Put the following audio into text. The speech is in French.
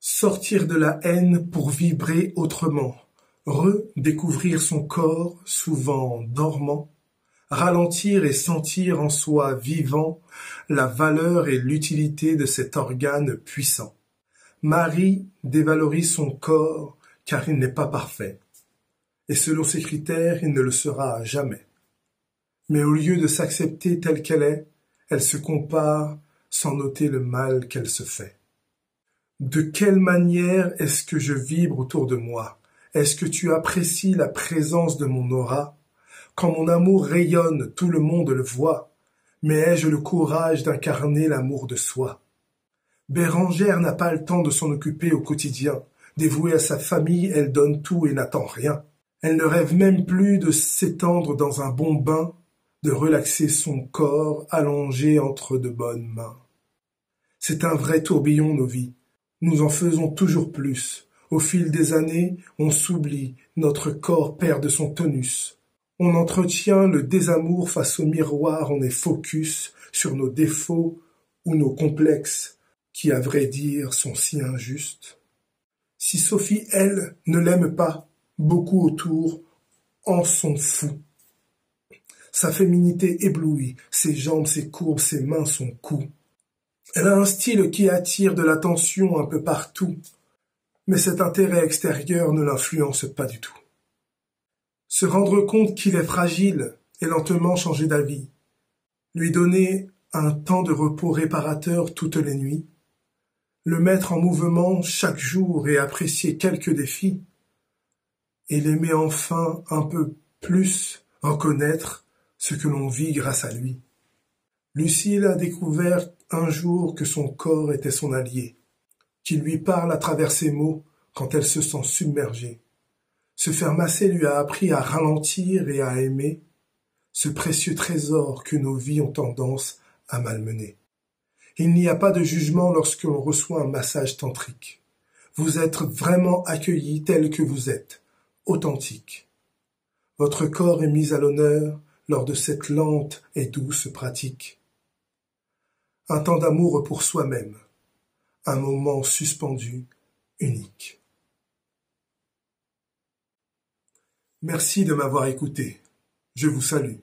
Sortir de la haine pour vibrer autrement, redécouvrir son corps, souvent dormant, ralentir et sentir en soi vivant la valeur et l'utilité de cet organe puissant. Marie dévalorise son corps car il n'est pas parfait, et selon ses critères, il ne le sera jamais. Mais au lieu de s'accepter telle qu'elle est, elle se compare sans noter le mal qu'elle se fait. De quelle manière est-ce que je vibre autour de moi? Est-ce que tu apprécies la présence de mon aura? Quand mon amour rayonne, tout le monde le voit, mais ai-je le courage d'incarner l'amour de soi? Bérengère n'a pas le temps de s'en occuper au quotidien. Dévouée à sa famille, elle donne tout et n'attend rien. Elle ne rêve même plus de s'étendre dans un bon bain, de relaxer son corps allongé entre de bonnes mains. C'est un vrai tourbillon, nos vies. Nous en faisons toujours plus. Au fil des années, on s'oublie, notre corps perd de son tonus. On entretient le désamour face au miroir, on est focus sur nos défauts ou nos complexes, qui, à vrai dire, sont si injustes. Si Sophie, elle, ne l'aime pas, beaucoup autour en sont fous. Sa féminité éblouit, ses jambes, ses courbes, ses mains, son cou. Elle a un style qui attire de l'attention un peu partout, mais cet intérêt extérieur ne l'influence pas du tout. Se rendre compte qu'il est fragile et lentement changer d'avis, lui donner un temps de repos réparateur toutes les nuits, le mettre en mouvement chaque jour et apprécier quelques défis, et l'aimer enfin un peu plus, reconnaître ce que l'on vit grâce à lui. Lucille a découvert un jour que son corps était son allié, qu'il lui parle à travers ses mots quand elle se sent submergée. Se faire masser lui a appris à ralentir et à aimer ce précieux trésor que nos vies ont tendance à malmener. Il n'y a pas de jugement lorsque l'on reçoit un massage tantrique. Vous êtes vraiment accueilli tel que vous êtes, authentique. Votre corps est mis à l'honneur lors de cette lente et douce pratique. Un temps d'amour pour soi-même, un moment suspendu, unique. Merci de m'avoir écouté. Je vous salue.